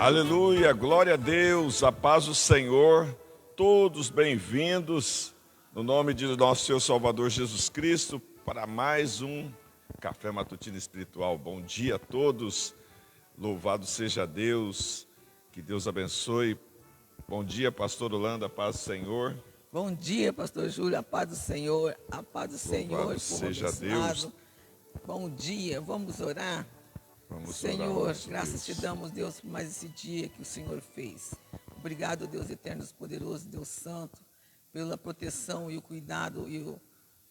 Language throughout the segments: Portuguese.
Aleluia, glória a Deus, a paz do Senhor, todos bem-vindos, no nome de nosso Senhor Salvador Jesus Cristo, para mais um Café Matutino Espiritual. Bom dia a todos, louvado seja Deus, que Deus abençoe. Bom dia, pastor Holanda, a paz do Senhor. Bom dia, pastor Júlio, a paz do Senhor, Louvado seja Deus. Bom dia, vamos orar? Senhor, graças te damos, Deus, por mais esse dia que o Senhor fez. Obrigado, Deus eterno, poderoso, Deus santo, pela proteção e o cuidado e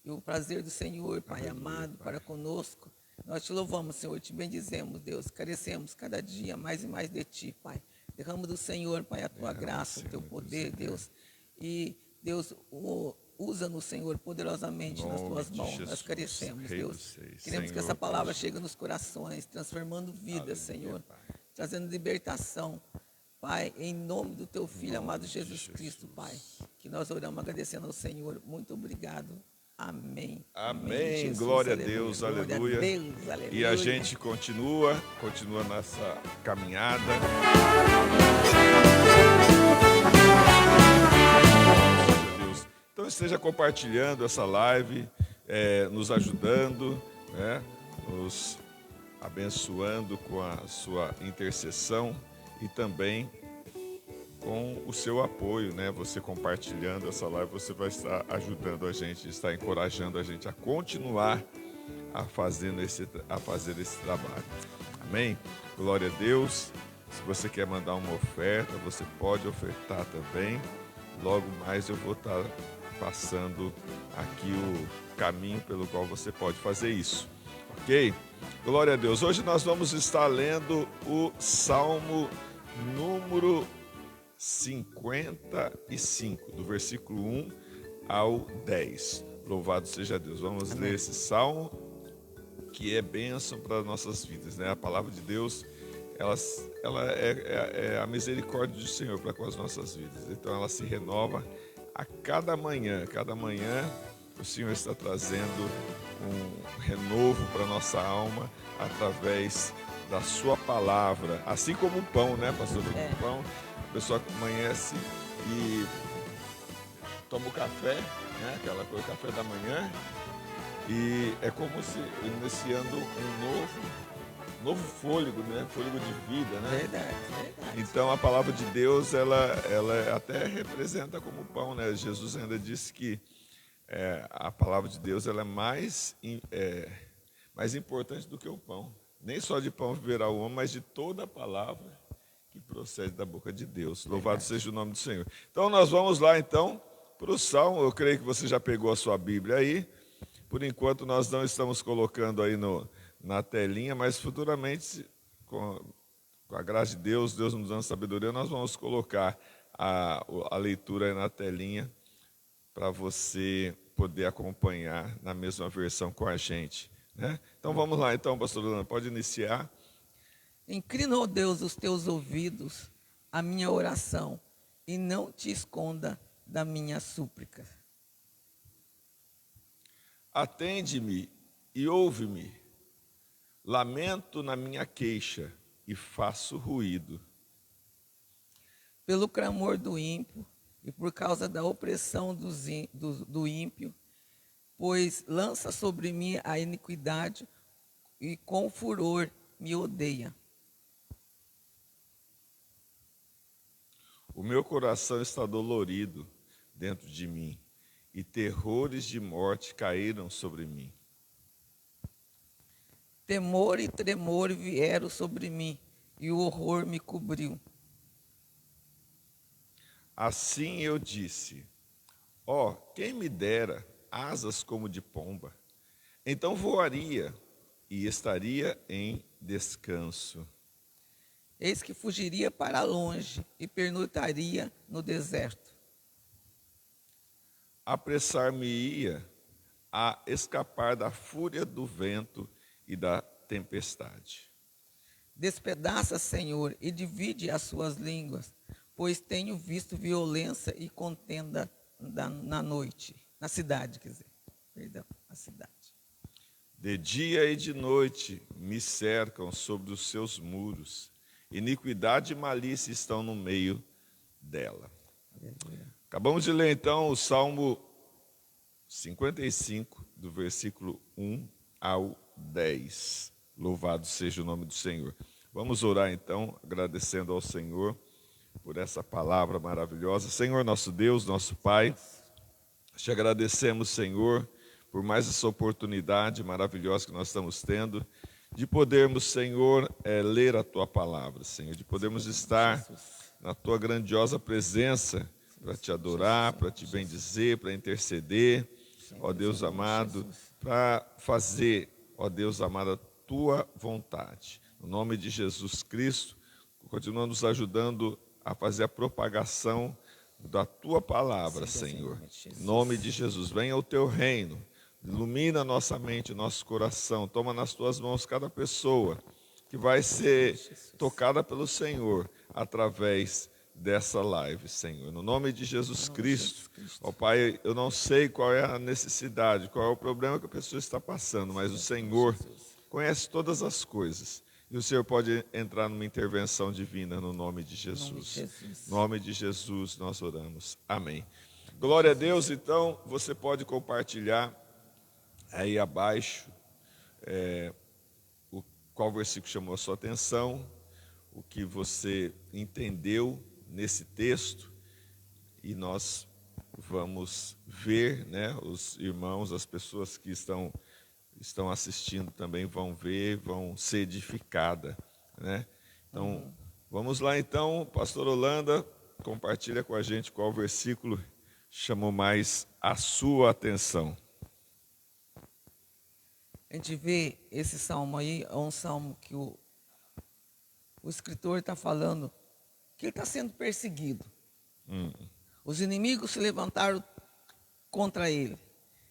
o prazer do Senhor, Pai amado, para conosco. Nós te louvamos, Senhor, te bendizemos, Deus, carecemos cada dia mais e mais de ti, Pai. Derrama do Senhor, Pai, a tua graça, o teu poder, Deus, e Deus, usa-nos, Senhor, poderosamente nas tuas mãos. Nós carecemos, Deus. Queremos que essa palavra chegue nos corações, transformando vidas, Senhor, trazendo libertação. Pai, em nome do teu Filho amado Jesus Cristo, Pai, que nós oramos agradecendo ao Senhor. Muito obrigado. Amém. Amém. Jesus, Glória a Deus, aleluia. Glória a Deus, aleluia. E a gente continua nessa caminhada. Então esteja compartilhando essa live, nos ajudando, né, nos abençoando com a sua intercessão e também com o seu apoio, né? Você compartilhando essa live, você vai estar ajudando a gente, está encorajando a gente a continuar a fazer esse trabalho. Amém? Glória a Deus. Se você quer mandar uma oferta, você pode ofertar também. Logo mais eu vou estar passando aqui o caminho pelo qual você pode fazer isso, ok? Glória a Deus. Hoje nós vamos estar lendo o Salmo número 55, do versículo 1 ao 10. Louvado seja Deus. Vamos ler esse salmo, que é bênção para as nossas vidas, né? A palavra de Deus, ela é a misericórdia do Senhor para com as nossas vidas. Então ela se renova a cada manhã. Cada manhã o Senhor está trazendo um renovo para a nossa alma através da sua palavra. Assim como o pão, né, pastor? O pão, a pessoa amanhece e toma o café, né, aquela coisa, o café da manhã, e é como se iniciando um novo fôlego, né? Fôlego de vida, né? Verdade. Então a palavra de Deus, ela até representa como pão, né? Jesus ainda disse que a palavra de Deus ela é mais importante do que o pão. Nem só de pão viverá o homem, mas de toda a palavra que procede da boca de Deus. Louvado seja o nome do Senhor. Então nós vamos lá então para o Salmo. Eu creio que você já pegou a sua Bíblia aí. Por enquanto nós não estamos colocando aí na telinha, mas futuramente, com a graça de Deus, Deus nos dando sabedoria, nós vamos colocar a leitura aí na telinha para você poder acompanhar na mesma versão com a gente, né? Então vamos lá, então, pastor Lula, pode iniciar. Inclina, ó Deus, os teus ouvidos à minha oração e não te esconda da minha súplica. Atende-me e ouve-me. Lamento na minha queixa e faço ruído. Pelo clamor do ímpio e por causa da opressão do ímpio, pois lança sobre mim a iniquidade e com furor me odeia. O meu coração está dolorido dentro de mim e terrores de morte caíram sobre mim. Temor e tremor vieram sobre mim, e o horror me cobriu. Assim eu disse, quem me dera asas como de pomba, então voaria e estaria em descanso. Eis que fugiria para longe e pernoitaria no deserto. Apressar-me-ia a escapar da fúria do vento e da tempestade. Despedaça, Senhor, e divide as suas línguas, pois tenho visto violência e contenda na cidade. De dia e de noite me cercam sobre os seus muros Iniquidade e malícia estão no meio dela. Acabamos de ler então o Salmo 55, do versículo 1 ao 10. Louvado seja o nome do Senhor. Vamos orar então, agradecendo ao Senhor por essa palavra maravilhosa. Senhor, nosso Deus, nosso Pai, te agradecemos, Senhor, por mais essa oportunidade maravilhosa que nós estamos tendo de podermos, Senhor, ler a Tua palavra, Senhor, de podermos estar na Tua grandiosa presença para Te adorar, para Te bendizer, para interceder, ó Deus amado, para fazer, ó Deus amado, a Tua vontade. No nome de Jesus Cristo, continua nos ajudando a fazer a propagação da Tua palavra, Senhor. Em nome de Jesus, venha o Teu reino, ilumina nossa mente, nosso coração, toma nas Tuas mãos cada pessoa que vai ser tocada pelo Senhor através dessa live, Senhor. No nome de Jesus Cristo, ó Pai, eu não sei qual é a necessidade, qual é o problema que a pessoa está passando, mas o Senhor conhece todas as coisas. E o Senhor pode entrar numa intervenção divina no nome de Jesus. No nome de Jesus nós oramos. Amém. Glória a Deus. Então, você pode compartilhar aí abaixo qual versículo chamou a sua atenção, o que você entendeu nesse texto, e nós vamos ver, né, os irmãos, as pessoas que estão assistindo também vão ver, vão ser edificadas, né? Então, vamos lá então, pastor Holanda, compartilha com a gente qual versículo chamou mais a sua atenção. A gente vê esse salmo aí, é um salmo que o escritor está falando que ele está sendo perseguido. Os inimigos se levantaram contra ele.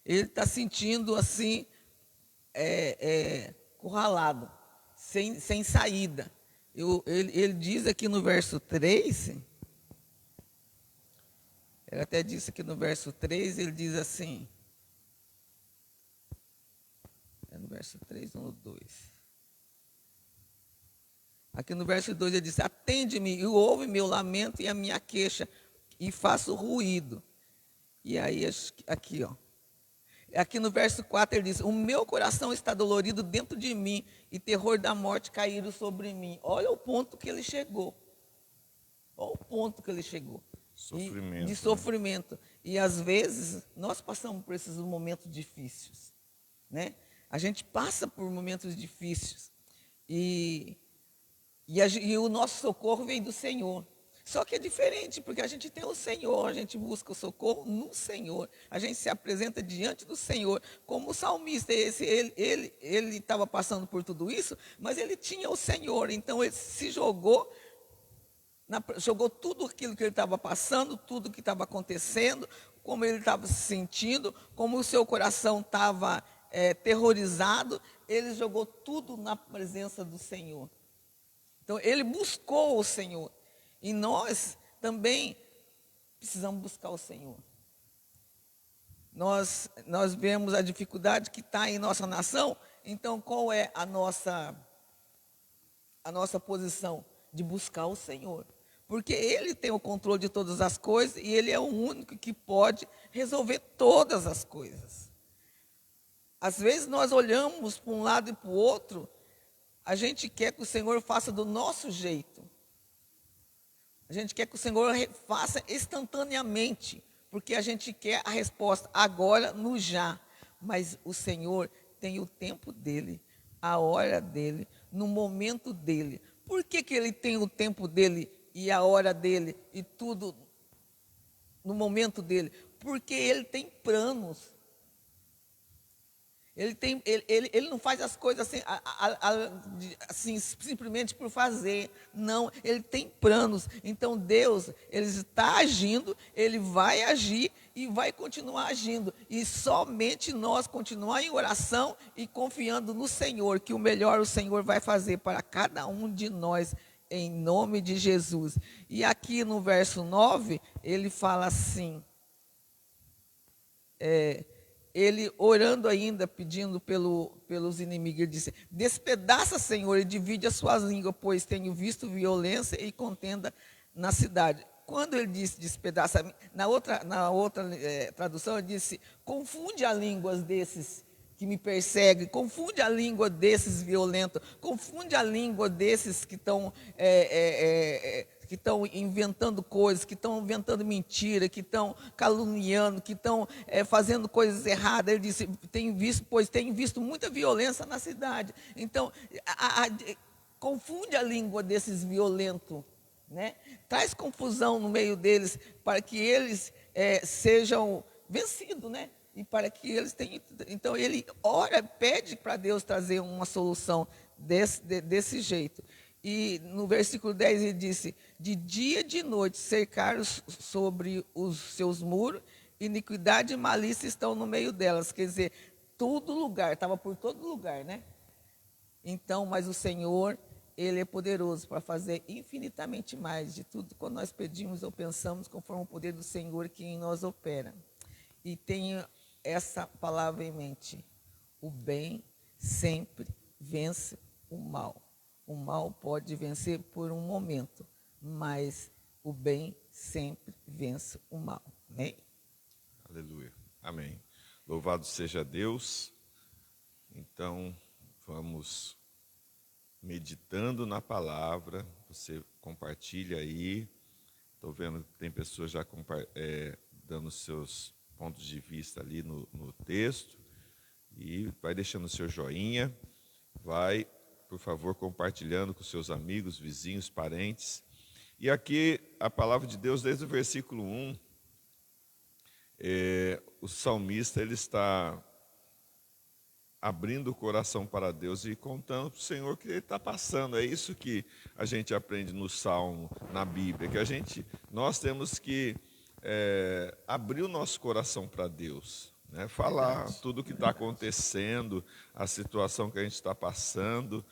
Ele está sentindo assim, curralado, sem saída. Ele diz aqui no verso 3, ele até disse aqui no verso 3, ele diz assim, no verso 3 ou no 2? Aqui no verso 2 ele diz, atende-me e ouve meu lamento e a minha queixa, e faço ruído. E aí, aqui, ó. Aqui no verso 4 ele diz, o meu coração está dolorido dentro de mim, e terror da morte caíram sobre mim. Olha o ponto que ele chegou. Olha o ponto que ele chegou. Sofrimento. De sofrimento. E às vezes, nós passamos por esses momentos difíceis, né? A gente passa por momentos difíceis. E o nosso socorro vem do Senhor. Só que é diferente, porque a gente tem o Senhor, a gente busca o socorro no Senhor. A gente se apresenta diante do Senhor, como o salmista. Ele estava passando por tudo isso, mas ele tinha o Senhor. Então ele se jogou tudo aquilo que ele estava passando, tudo que estava acontecendo, como ele estava se sentindo, como o seu coração estava terrorizado. Ele jogou tudo na presença do Senhor. Então ele buscou o Senhor. E nós também precisamos buscar o Senhor. Nós vemos a dificuldade que está em nossa nação. Então, qual é a nossa posição? De buscar o Senhor. Porque Ele tem o controle de todas as coisas e Ele é o único que pode resolver todas as coisas. Às vezes nós olhamos para um lado e para o outro, a gente quer que o Senhor faça do nosso jeito. A gente quer que o Senhor faça instantaneamente, porque a gente quer a resposta agora, no já. Mas o Senhor tem o tempo dele, a hora dele, no momento dele. Por que Ele tem o tempo dele e a hora dele e tudo no momento dele? Porque Ele tem planos. Ele não faz as coisas assim, simplesmente por fazer. Não, Ele tem planos. Então Deus, Ele está agindo, Ele vai agir e vai continuar agindo. E somente nós continuar em oração e confiando no Senhor, que o melhor o Senhor vai fazer para cada um de nós, em nome de Jesus. E aqui no verso 9, ele fala assim, ele orando ainda, pedindo pelos inimigos, ele disse: despedaça, Senhor, e divide as suas línguas, pois tenho visto violência e contenda na cidade. Quando ele disse despedaça, na outra tradução ele disse: confunde a língua desses que me perseguem, confunde a língua desses violentos, confunde a língua desses que estão inventando coisas, que estão inventando mentira, que estão caluniando, que estão fazendo coisas erradas. Ele disse: pois tenho visto muita violência na cidade. Então, confunde a língua desses violentos, né? Traz confusão no meio deles, para que eles sejam vencidos, né? E para que eles tenham. Então ele ora, pede para Deus trazer uma solução desse jeito. E no versículo 10 ele disse: de dia e de noite cercaram sobre os seus muros, iniquidade e malícia estão no meio delas. Quer dizer, todo lugar, estava por todo lugar, né? Então, mas o Senhor, Ele é poderoso para fazer infinitamente mais de tudo quando nós pedimos ou pensamos, conforme o poder do Senhor que em nós opera. E tenha essa palavra em mente: o bem sempre vence o mal. O mal pode vencer por um momento, mas o bem sempre vence o mal. Amém? Aleluia. Amém. Louvado seja Deus. Então, vamos meditando na palavra. Você compartilha aí. Estou vendo que tem pessoas já dando seus pontos de vista ali no texto. E vai deixando o seu joinha. Vai, por favor, compartilhando com seus amigos, vizinhos, parentes. E aqui a palavra de Deus, desde o versículo 1, o salmista ele está abrindo o coração para Deus e contando para o Senhor o que ele está passando. É isso que a gente aprende no Salmo, na Bíblia, que nós temos que abrir o nosso coração para Deus, né? Falar tudo o que está acontecendo, a situação que a gente está passando.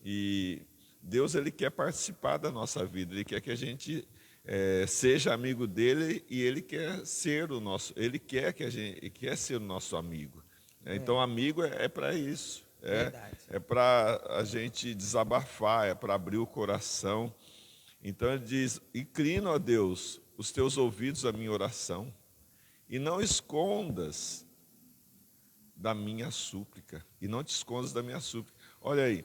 E Deus, Ele quer participar da nossa vida, Ele quer que a gente seja amigo dele, e Ele quer ser o nosso, Ele quer que a gente quer ser o nosso amigo. Então, amigo é para isso, é para a gente desabafar, é para abrir o coração. Então ele diz: inclina, ó Deus, os teus ouvidos à minha oração, e não escondas da minha súplica, e não te escondas da minha súplica. Olha aí,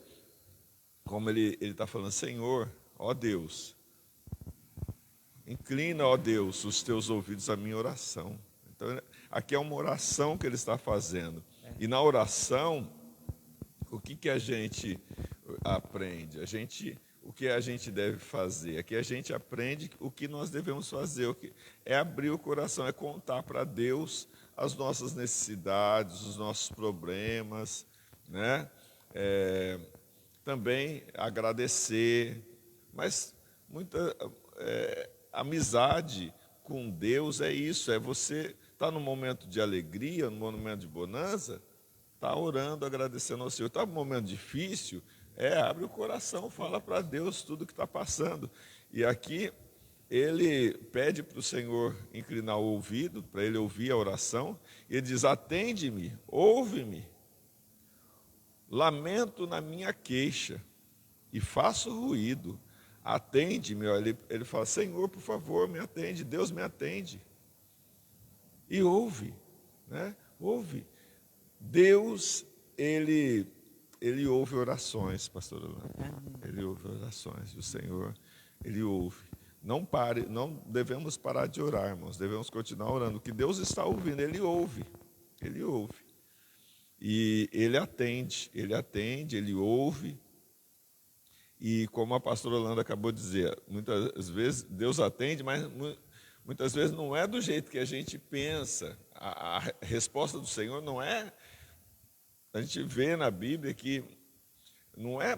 como ele está falando: Senhor, ó Deus, inclina, ó Deus, os teus ouvidos à minha oração. Então, aqui é uma oração que ele está fazendo. E na oração, o que a gente aprende? O que a gente deve fazer? Aqui a gente aprende o que nós devemos fazer. É abrir o coração, é contar para Deus as nossas necessidades, os nossos problemas, né? Também agradecer. Mas muita amizade com Deus é isso, é você estar no momento de alegria, no momento de bonança, está orando, agradecendo ao Senhor. Está num momento difícil, abre o coração, fala para Deus tudo o que está passando. E aqui ele pede para o Senhor inclinar o ouvido, para ele ouvir a oração, e ele diz: atende-me, ouve-me, lamento na minha queixa e faço ruído, atende-me. Ele fala: Senhor, por favor, me atende. Deus me atende e ouve, né? Ouve. Deus, ele ouve orações, pastor Orlando. Ele ouve orações. O Senhor, Ele ouve. Não devemos parar de orar, irmãos. Devemos continuar orando. O que Deus está ouvindo, Ele ouve. Ele ouve. E Ele atende, Ele ouve. E como a pastora Orlando acabou de dizer, muitas vezes Deus atende, mas muitas vezes não é do jeito que a gente pensa. A resposta do Senhor não é... A gente vê na Bíblia que não é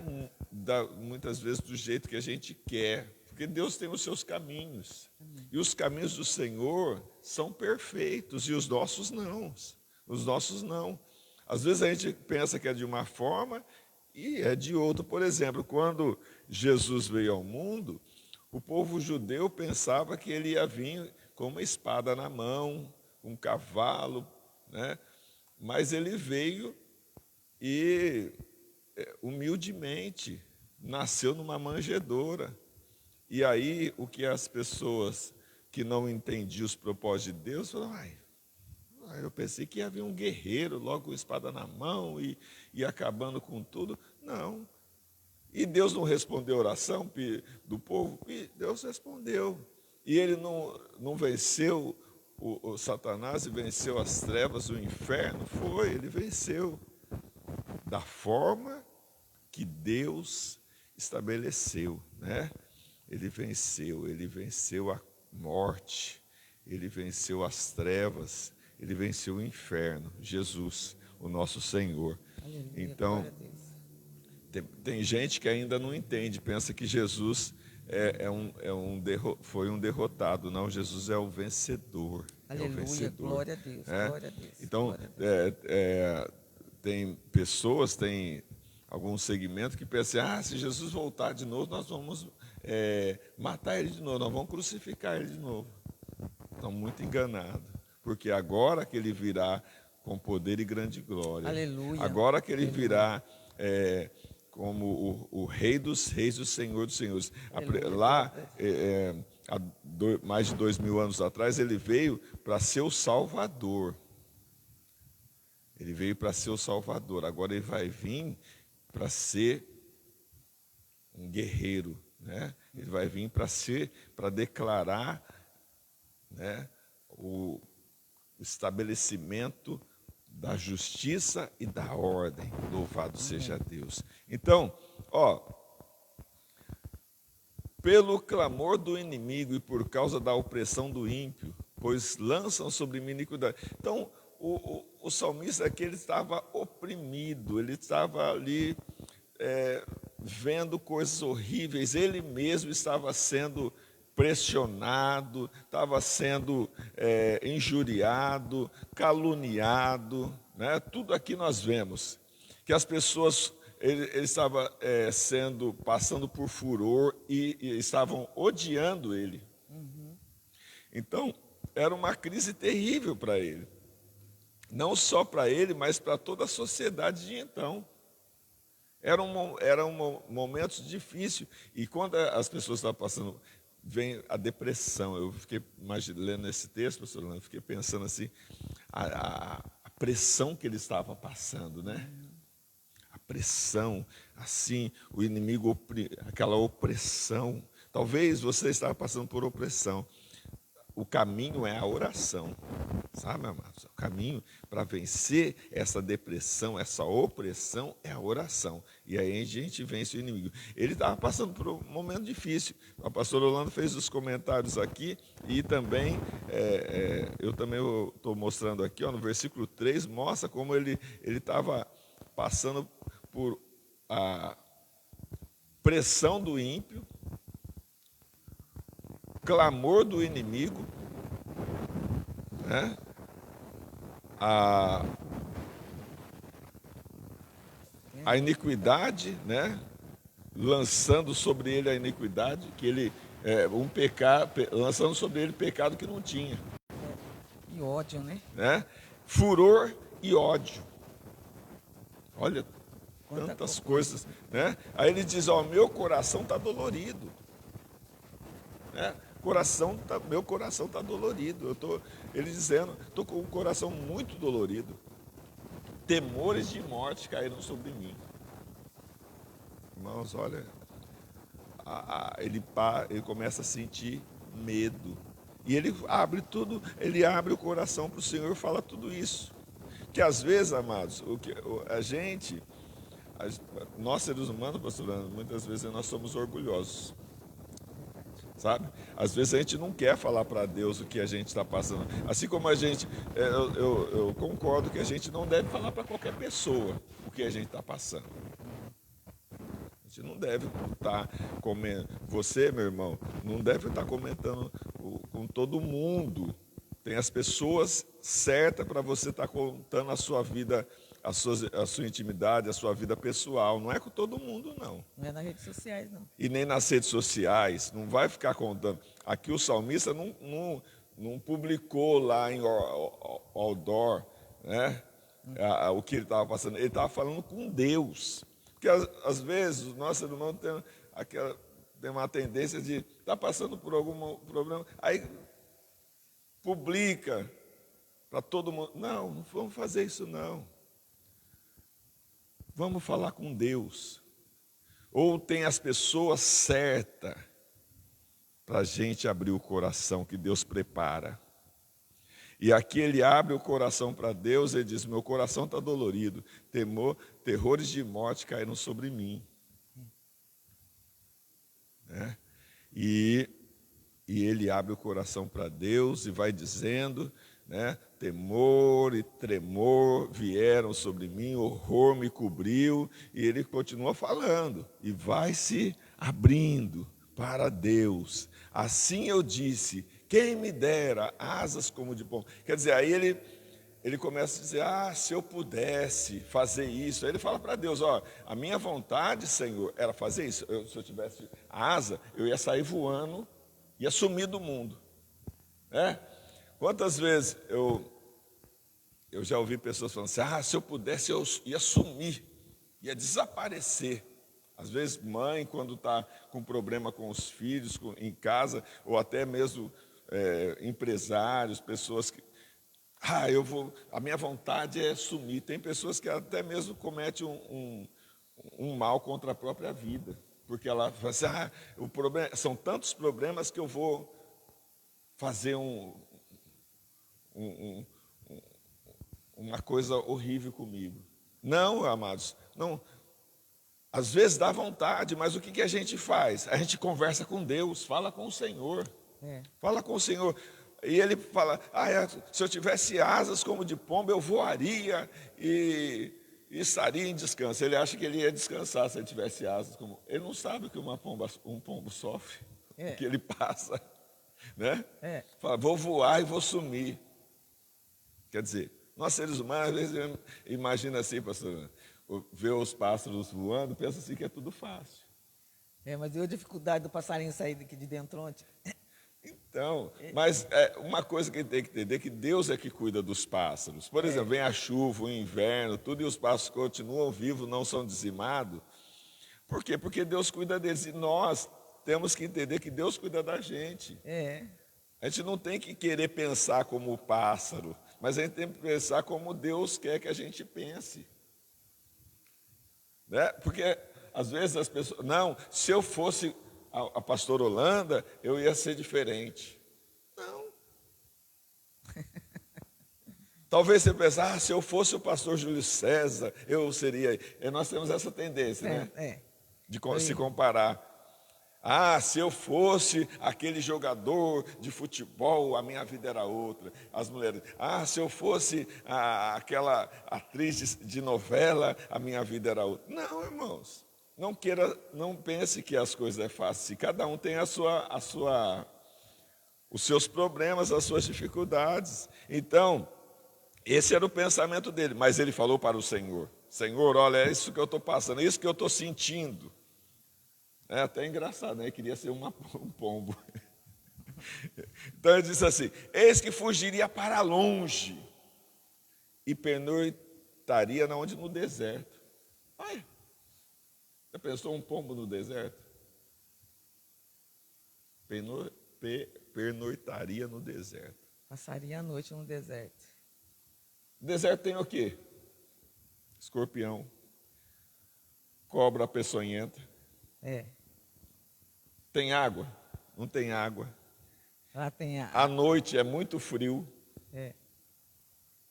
muitas vezes do jeito que a gente quer, porque Deus tem os seus caminhos. E os caminhos do Senhor são perfeitos, e os nossos não. Os nossos não. Às vezes a gente pensa que é de uma forma e é de outra. Por exemplo, quando Jesus veio ao mundo, o povo judeu pensava que ele ia vir com uma espada na mão, um cavalo, né? Mas ele veio e humildemente nasceu numa manjedoura. E aí o que as pessoas que não entendiam os propósitos de Deus falaram: eu pensei que ia vir um guerreiro logo com espada na mão e acabando com tudo. Não. E Deus não respondeu a oração do povo? E Deus respondeu. E ele não venceu o Satanás e venceu as trevas, o inferno? Foi, ele venceu. Da forma que Deus estabeleceu, né? Ele venceu a morte, ele venceu as trevas, ele venceu o inferno, Jesus, o nosso Senhor. Aleluia, então, tem gente que ainda não entende, pensa que Jesus foi um derrotado. Não, Jesus é o vencedor. Aleluia, é o vencedor, glória a Deus, glória a Deus. Então, glória a Deus. tem pessoas, tem algum segmento que pensam: se Jesus voltar de novo, nós vamos matar ele de novo, nós vamos crucificar ele de novo. Estão muito enganados, porque agora que ele virá com poder e grande glória, Aleluia, agora que ele virá como o Rei dos Reis, o Senhor dos Senhores. Lá, há mais de 2000 anos atrás, ele veio para ser o Salvador. Ele veio para ser o Salvador. Agora ele vai vir para ser um guerreiro, né? Ele vai vir para declarar, né, o estabelecimento da justiça e da ordem. Louvado seja Deus. Então, pelo clamor do inimigo e por causa da opressão do ímpio, pois lançam sobre mim iniquidade. Então, o salmista aqui, ele estava oprimido, ele estava ali vendo coisas horríveis, ele mesmo estava sendo pressionado, estava sendo injuriado, caluniado, né? Tudo aqui nós vemos, que as pessoas, ele estava passando por furor e estavam odiando ele. Então, era uma crise terrível para ele. Não só para ele, mas para toda a sociedade de então. Eram momentos difíceis. E quando as pessoas estavam passando, vem a depressão. Eu fiquei lendo esse texto, pastor Orlando, fiquei pensando assim, a pressão que ele estava passando, né? A pressão, assim, o inimigo, aquela opressão. Talvez você estava passando por opressão. O caminho é a oração, sabe, amados? O caminho para vencer essa depressão, essa opressão, é a oração. E aí a gente vence o inimigo. Ele estava passando por um momento difícil. O pastor Orlando fez os comentários aqui e também, eu também estou mostrando aqui, no versículo 3, mostra como ele estava passando por a pressão do ímpio, clamor do inimigo, né? A iniquidade, né? Lançando sobre ele a iniquidade, que ele lançando sobre ele pecado que não tinha. E ódio, né? Furor e ódio. Olha, tantas coisas, né? Aí ele diz: meu coração está dolorido, né? Meu coração está dolorido. Ele dizendo: estou com o coração muito dolorido. Temores de morte caíram sobre mim. Irmãos, olha, ele começa a sentir medo. E ele abre o coração para o Senhor e fala tudo isso. Que às vezes, amados, nós seres humanos, pastor Leandro, muitas vezes nós somos orgulhosos. Sabe? Às vezes a gente não quer falar para Deus o que a gente está passando. Assim como a gente, eu concordo que a gente não deve falar para qualquer pessoa o que a gente está passando. A gente não deve estar comentando. Você, meu irmão, não deve estar comentando com todo mundo. Tem as pessoas certas para você estar contando a sua vida, a sua intimidade, a sua vida pessoal. Não é com todo mundo, não. Não é nas redes sociais, não. E nem nas redes sociais. Não vai ficar contando. Aqui o salmista não publicou lá em outdoor, né? o que ele estava passando. Ele estava falando com Deus. Porque às vezes o nosso ser humano tem uma tendência de estar passando por algum problema, aí publica para todo mundo. Não vamos fazer isso não. Vamos falar com Deus. Ou tem as pessoas certas para a gente abrir o coração que Deus prepara. E aqui ele abre o coração para Deus e diz: meu coração está dolorido, terrores de morte caíram sobre mim. Né? E ele abre o coração para Deus e vai dizendo, né? Temor e tremor vieram sobre mim, horror me cobriu, e ele continua falando, e vai se abrindo para Deus. Assim eu disse, quem me dera asas como de pombo. Quer dizer, aí ele começa a dizer, se eu pudesse fazer isso. Aí ele fala para Deus, a minha vontade, Senhor, era fazer isso. Se eu tivesse asa, eu ia sair voando, ia sumir do mundo. Né? Quantas vezes eu já ouvi pessoas falando assim, se eu pudesse eu ia sumir, ia desaparecer. Às vezes mãe, quando está com problema com os filhos em casa, ou até mesmo empresários, pessoas que, a minha vontade é sumir. Tem pessoas que até mesmo cometem um mal contra a própria vida, porque ela fala assim, o problema, são tantos problemas que eu vou fazer uma coisa horrível comigo. Não, amados, não. Às vezes dá vontade, mas o que a gente faz? A gente conversa com Deus, fala com o Senhor. Fala com o Senhor. E ele fala, se eu tivesse asas como de pombo, eu voaria e estaria em descanso. Ele acha que ele ia descansar se ele tivesse asas. Ele não sabe o que um pombo sofre, o que ele passa. Né? Fala, vou voar e vou sumir. Quer dizer, nós seres humanos, às vezes, imagina assim, pastor, ver os pássaros voando, pensa assim que é tudo fácil. Mas deu a dificuldade do passarinho sair daqui de dentro ontem. Então, mas uma coisa que tem que entender é que Deus é que cuida dos pássaros. Por exemplo, vem a chuva, o inverno, tudo, e os pássaros continuam vivos, não são dizimados. Por quê? Porque Deus cuida deles. E nós temos que entender que Deus cuida da gente. A gente não tem que querer pensar como o pássaro, mas a gente tem que pensar como Deus quer que a gente pense. Né? Porque às vezes as pessoas, se eu fosse a pastora Holanda, eu ia ser diferente. Não. Talvez você pense, se eu fosse o pastor Júlio César, eu seria. Nós temos essa tendência, né? De se comparar. Se eu fosse aquele jogador de futebol, a minha vida era outra. As mulheres, se eu fosse aquela atriz de novela, a minha vida era outra. Não, irmãos, não pense que as coisas é fácil. Cada um tem os seus problemas, as suas dificuldades. Então, esse era o pensamento dele, mas ele falou para o Senhor, Senhor, olha, é isso que eu estou passando, é isso que eu estou sentindo. É até engraçado, né? Ele queria ser um pombo. Então ele disse assim, eis que fugiria para longe e pernoitaria no deserto. Já pensou um pombo no deserto? Pernoitaria no deserto. Passaria a noite no deserto. O deserto tem o quê? Escorpião, cobra peçonhenta. Tem água? Não tem água. Lá tem à noite é muito frio.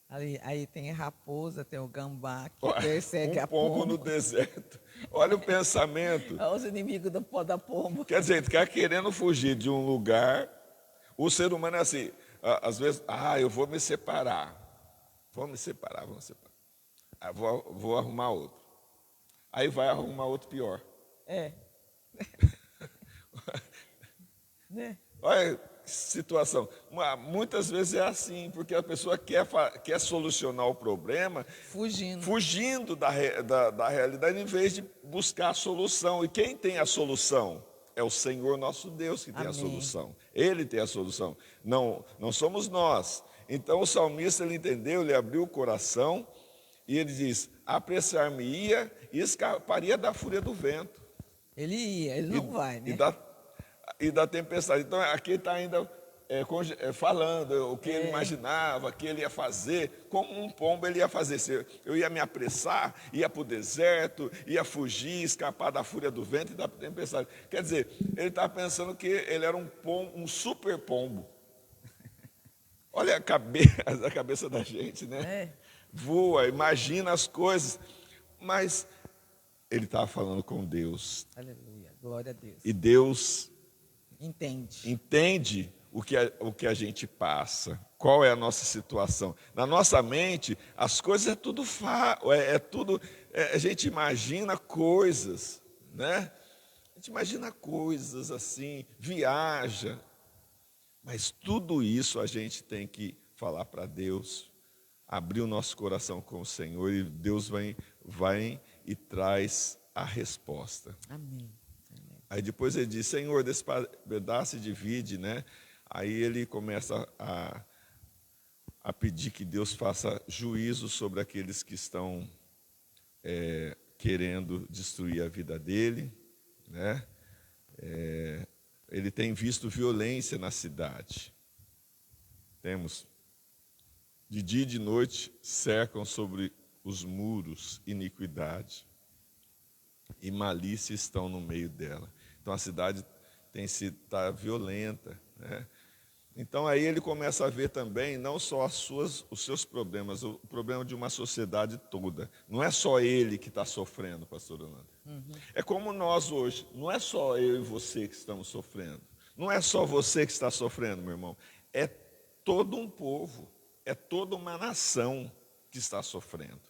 Aí tem a raposa, tem o gambá que persegue a pombo. pomba. No deserto. Olha o pensamento. Olha os inimigos da pomba. Quer dizer, ficar querendo fugir de um lugar. O ser humano é assim, às vezes, eu vou me separar. Vamos separar. Vou arrumar outro. Aí vai arrumar outro pior. Né? Olha que situação. Muitas vezes é assim, porque a pessoa quer solucionar o problema fugindo da realidade, em vez de buscar a solução. E quem tem a solução? É o Senhor nosso Deus que tem a solução. Ele tem a solução. Não somos nós. Então o salmista, ele entendeu, ele abriu o coração E ele diz, apressar-me-ia e escaparia da fúria do vento. Ele ia, ele não vai, né? E da tempestade. Então, aqui está ainda falando o que ele imaginava, o que ele ia fazer, como um pombo ele ia fazer. Eu ia me apressar, ia para o deserto, ia fugir, escapar da fúria do vento e da tempestade. Quer dizer, ele estava pensando que ele era um super pombo. Olha a cabeça da gente, né? Voa, imagina as coisas. Mas ele estava falando com Deus. Aleluia, glória a Deus. E Deus entende o que a gente passa, qual é a nossa situação. Na nossa mente, as coisas é tudo a gente imagina coisas, né? A gente imagina coisas assim, viaja, mas tudo isso a gente tem que falar para Deus, abrir o nosso coração com o Senhor e Deus vai e traz a resposta. Amém. Aí depois ele diz, Senhor, desse pedaço divide, né? Aí ele começa a pedir que Deus faça juízo sobre aqueles que estão querendo destruir a vida dele, né? Ele tem visto violência na cidade. Temos, de dia e de noite, cercam sobre os muros iniquidade, e malícia estão no meio dela. Então a cidade está violenta, né? Então aí ele começa a ver também não só os seus problemas, o problema de uma sociedade toda. Não é só ele que está sofrendo, pastor Orlando. É como nós hoje, não é só eu e você que estamos sofrendo. Não é só você que está sofrendo, meu irmão. É todo um povo, é toda uma nação que está sofrendo,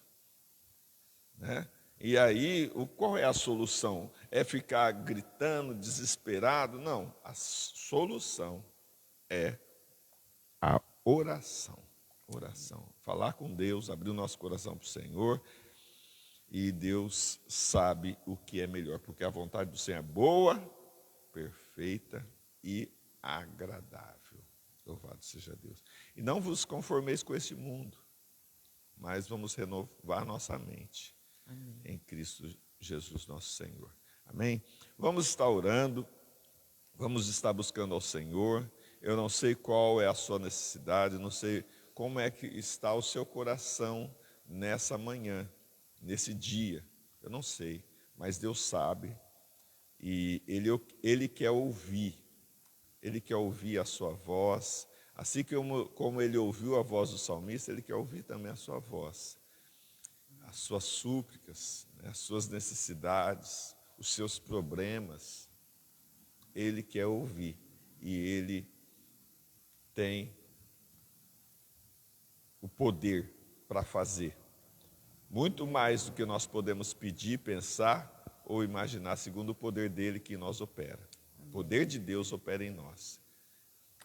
né? E aí, qual é a solução? É ficar gritando, desesperado? Não, a solução é a oração. Oração. Falar com Deus, abrir o nosso coração para o Senhor. E Deus sabe o que é melhor, porque a vontade do Senhor é boa, perfeita e agradável. Louvado seja Deus. E não vos conformeis com este mundo, mas vamos renovar nossa mente. Amém. Em Cristo Jesus nosso Senhor. Amém? Vamos estar orando, vamos estar buscando ao Senhor. Eu não sei qual é a sua necessidade, não sei como é que está o seu coração nessa manhã, nesse dia. Eu não sei, mas Deus sabe. E Ele quer ouvir. Ele quer ouvir a sua voz. Assim como Ele ouviu a voz do salmista, Ele quer ouvir também a sua voz. As suas súplicas, as suas necessidades, os seus problemas, Ele quer ouvir e Ele tem o poder para fazer. Muito mais do que nós podemos pedir, pensar ou imaginar, segundo o poder dele que em nós opera. O poder de Deus opera em nós.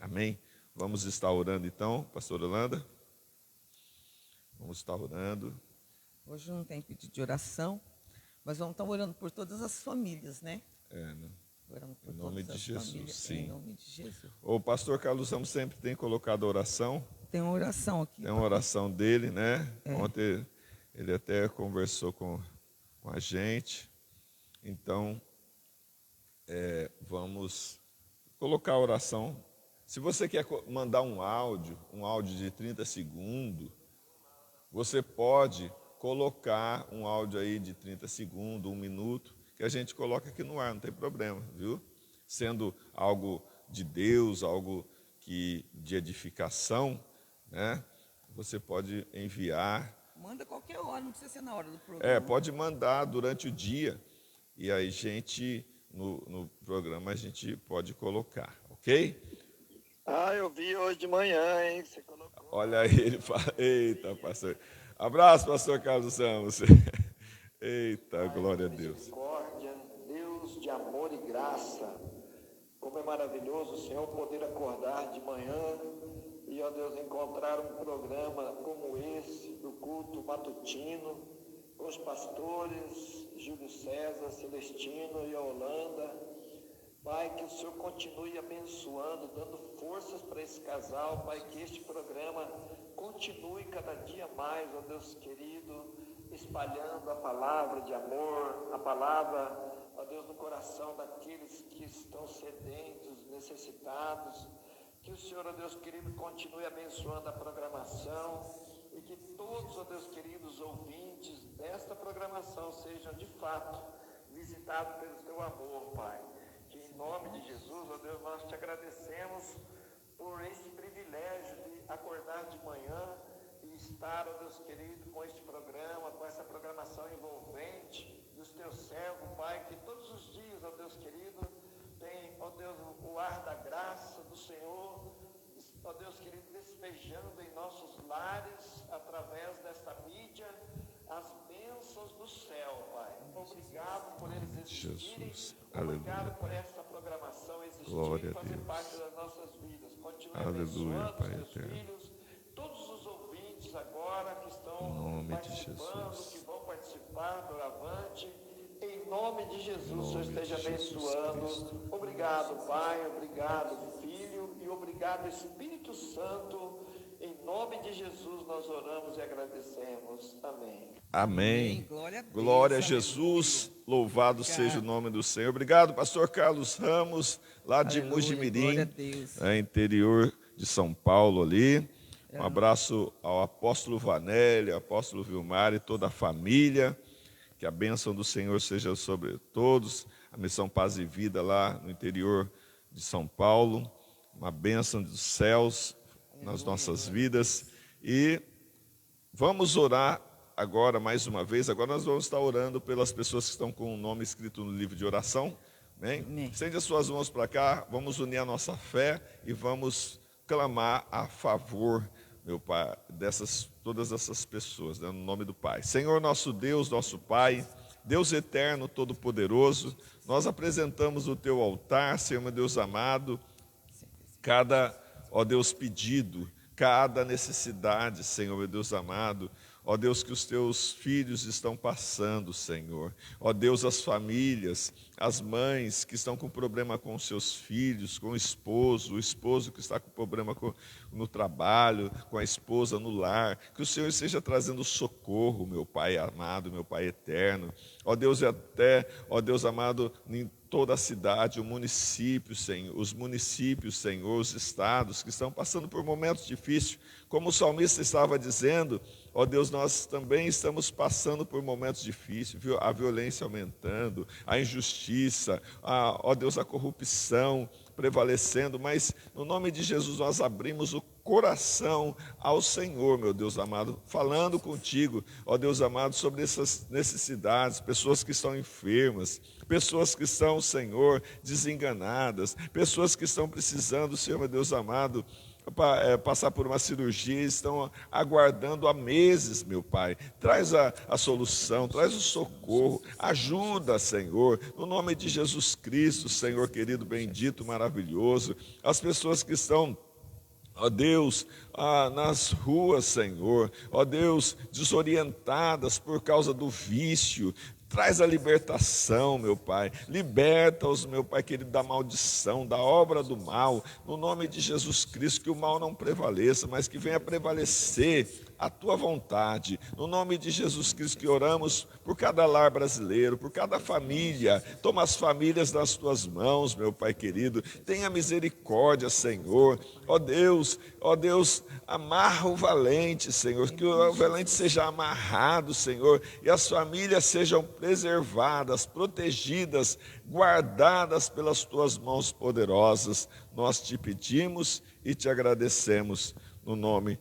Amém? Vamos estar orando então, pastor Holanda? Vamos estar orando. Hoje não tem pedido de oração, mas vamos estar orando por todas as famílias, né? Né? Orando por em nome de Jesus, famílias, sim. Em nome de Jesus. O pastor Carlos Ramos sempre tem colocado oração. Tem uma oração aqui. Tem uma oração dele, né? Ontem ele até conversou com a gente. Então, vamos colocar a oração. Se você quer mandar um áudio de 30 segundos, você pode colocar um áudio aí de 30 segundos, 1 minuto, que a gente coloca aqui no ar, não tem problema, viu? Sendo algo de Deus, algo de edificação, né? Você pode enviar. Manda qualquer hora, não precisa ser na hora do programa. Pode mandar durante o dia, e aí no programa a gente pode colocar, ok? Eu vi hoje de manhã, hein? Você colocou. Olha aí, ele fala, eita, pastor. Abraço, pastor Carlos Ramos. Eita, glória a Deus. Misericórdia, Deus de amor e graça. Como é maravilhoso, Senhor, poder acordar de manhã e, ó Deus, encontrar um programa como esse, do culto matutino, com os pastores Júlio César, Celestino e Holanda. Pai, que o Senhor continue abençoando, dando forças para esse casal, Pai, que este programa continue cada dia mais, ó Deus querido, espalhando a palavra de amor, a palavra, ó Deus, no coração daqueles que estão sedentos, necessitados. Que o Senhor, ó Deus querido, continue abençoando a programação e que todos, ó Deus queridos, ouvintes desta programação sejam de fato visitados pelo teu amor, Pai. Que em nome de Jesus, ó Deus, nós te agradecemos por esse privilégio de acordar de manhã e estar, ó Deus querido, com este programa, com essa programação envolvente dos teus servos, Pai, que todos os dias, ó Deus querido, tem, ó Deus, o ar da graça do Senhor, ó Deus querido, despejando em nossos lares, através desta mídia, as bênçãos do céu, Pai. Obrigado por eles existirem, obrigado por essa programação existir e fazer parte das nossas vidas. Continue abençoando os teus filhos, todos os ouvintes agora que estão participando, que vão participar do Avante. Em nome de Jesus, o Senhor esteja abençoando. Obrigado, Pai, obrigado, Filho, e obrigado, Espírito Santo. Em nome de Jesus nós oramos e agradecemos. Amém. Amém. Glória a Jesus. Louvado seja o nome do Senhor. Obrigado, pastor Carlos Ramos, lá de Mujimirim, interior de São Paulo ali. Um abraço ao apóstolo Vanelli, ao apóstolo Vilmar e toda a família. Que a bênção do Senhor seja sobre todos. A Missão Paz e Vida lá no interior de São Paulo. Uma bênção dos céus nas nossas vidas. E vamos orar agora mais uma vez. Agora nós vamos estar orando pelas pessoas que estão com o nome escrito no livro de oração. Amém? Estende as suas mãos para cá. Vamos unir a nossa fé e vamos clamar a favor, meu Pai, todas essas pessoas, né, no nome do Pai. Senhor, nosso Deus, nosso Pai, Deus eterno, todo-poderoso, nós apresentamos o teu altar, Senhor, meu Deus amado, cada, ó Deus, pedido, cada necessidade, Senhor, meu Deus amado, ó Deus, que os teus filhos estão passando, Senhor. Ó Deus, as famílias, as mães que estão com problema com os seus filhos, com o esposo que está com problema no trabalho, com a esposa no lar. Que o Senhor esteja trazendo socorro, meu Pai amado, meu Pai eterno. Ó Deus, e até, ó Deus amado, em toda a cidade, o município, Senhor, os municípios, Senhor, os estados que estão passando por momentos difíceis. Como o salmista estava dizendo, ó Deus, nós também estamos passando por momentos difíceis, a violência aumentando, a injustiça, ó Deus, a corrupção prevalecendo, mas no nome de Jesus nós abrimos o coração ao Senhor, meu Deus amado, falando contigo, ó Deus amado, sobre essas necessidades, pessoas que estão enfermas, pessoas que estão, Senhor, desenganadas, pessoas que estão precisando, Senhor, meu Deus amado, passar por uma cirurgia, estão aguardando há meses, meu Pai. Traz a solução, traz o socorro, ajuda, Senhor, no nome de Jesus Cristo, Senhor querido, bendito, maravilhoso. As pessoas que estão, ó Deus, nas ruas, Senhor, ó Deus, desorientadas por causa do vício, traz a libertação, meu Pai. Liberta-os, meu Pai querido, da maldição, da obra do mal. No nome de Jesus Cristo, que o mal não prevaleça, mas que venha prevalecer a Tua vontade. No nome de Jesus Cristo que oramos por cada lar brasileiro, por cada família. Toma as famílias nas Tuas mãos, meu Pai querido. Tenha misericórdia, Senhor. Ó Deus, amarra o valente, Senhor. Que o valente seja amarrado, Senhor. E as famílias sejam preservadas, protegidas, guardadas pelas Tuas mãos poderosas. Nós te pedimos e te agradecemos no nome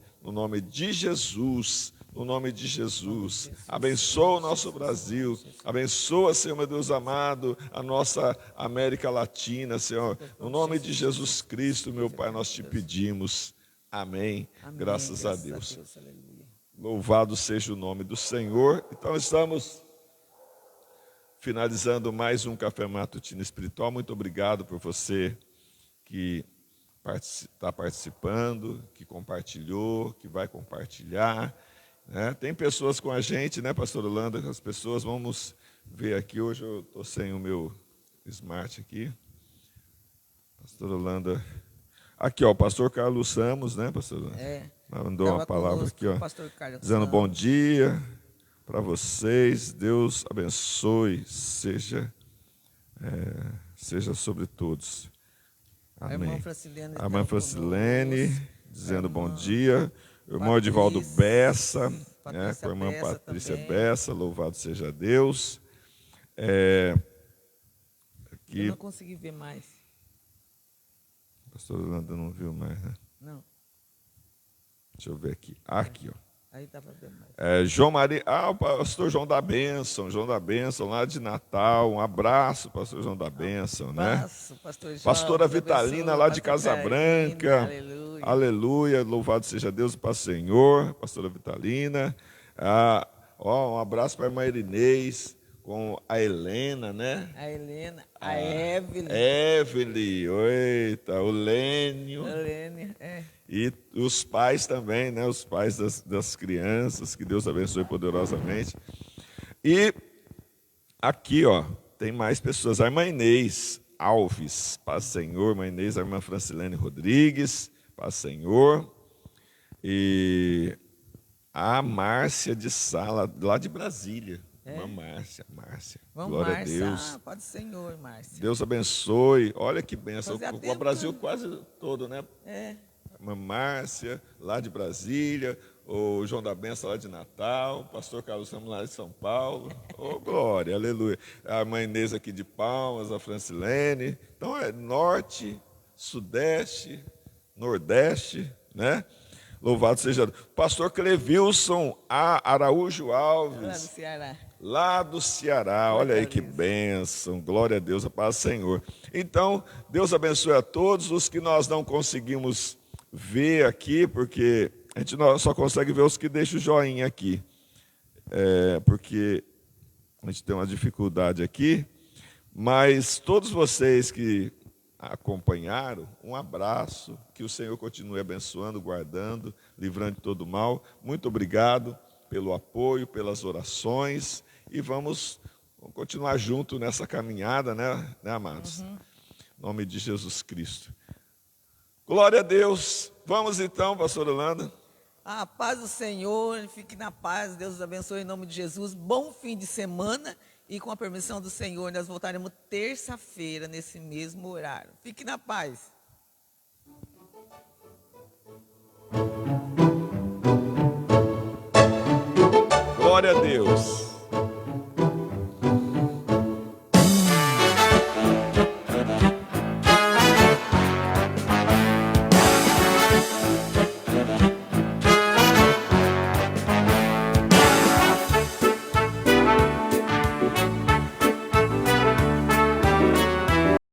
de Jesus, no nome de Jesus. Abençoa o nosso Brasil, abençoa, Senhor, meu Deus amado, a nossa América Latina, Senhor. No nome de Jesus Cristo, meu Pai, nós te pedimos. Amém. Graças a Deus. Louvado seja o nome do Senhor. Então estamos finalizando mais um Café Matutino Espiritual. Muito obrigado por você que está participando, que compartilhou, que vai compartilhar. Né? Tem pessoas com a gente, né, pastor Holanda? As pessoas, vamos ver aqui. Hoje eu estou sem o meu smart aqui. Pastor Holanda. Aqui, ó, o pastor Carlos Ramos, né, pastor Holanda? Mandou uma palavra aqui, ó, dizendo bom dia. para vocês. Deus abençoe, seja sobre todos. Amém. A irmã Francilene dizendo bom dia. O irmão Edivaldo Bessa, com a irmã Patrícia Bessa, louvado seja Deus. Aqui, eu não consegui ver mais. A pastora Yolanda não viu mais, né? Não. Deixa eu ver aqui. Aqui, ó. Aí dá para ver mais. João Maria, o pastor João da Bênção, lá de Natal. Um abraço, pastor João da Bênção, abraço, né? Pastor João, pastora Vitalina, lá de Casa Branca. Aleluia. Aleluia, louvado seja Deus e para o Senhor, pastora Vitalina. Um abraço para a irmã Irinês, com a Helena, né? A Helena, a Evelyn. Evelyn, eita, o Lênio. E os pais também, né? Os pais das crianças, que Deus abençoe poderosamente. E aqui, ó, tem mais pessoas. A irmã Inês Alves, paz Senhor. Irmã Inês, a irmã Francilene Rodrigues, paz Senhor. E a Márcia de Sala, lá de Brasília. Irmã Márcia. Glória a Deus. Pode Senhor, Márcia. Deus abençoe. Olha que bênção. O Brasil quase todo, né? Irmã Márcia, lá de Brasília. O João da Bênção, lá de Natal. O pastor Carlos Ramos, lá de São Paulo. Glória, aleluia. A irmã Inês aqui de Palmas, a Francilene. Então, norte, sudeste, nordeste, né? Louvado seja Deus. Pastor Clevilson Araújo Alves. Lá do Ceará. Olha aí que bênção. Glória a Deus, a paz do Senhor. Então, Deus abençoe a todos os que nós não conseguimos ver aqui, porque a gente só consegue ver os que deixam o joinha aqui. Porque a gente tem uma dificuldade aqui. Mas todos vocês que acompanharam, um abraço, que o Senhor continue abençoando, guardando, livrando de todo mal. Muito obrigado pelo apoio, pelas orações, e vamos continuar junto nessa caminhada, né amados? Em nome de Jesus Cristo. Glória a Deus. Vamos então, pastor Yolanda. A paz do Senhor, fique na paz, Deus os abençoe em nome de Jesus. Bom fim de semana. E com a permissão do Senhor, nós voltaremos terça-feira, nesse mesmo horário. Fique na paz. Glória a Deus.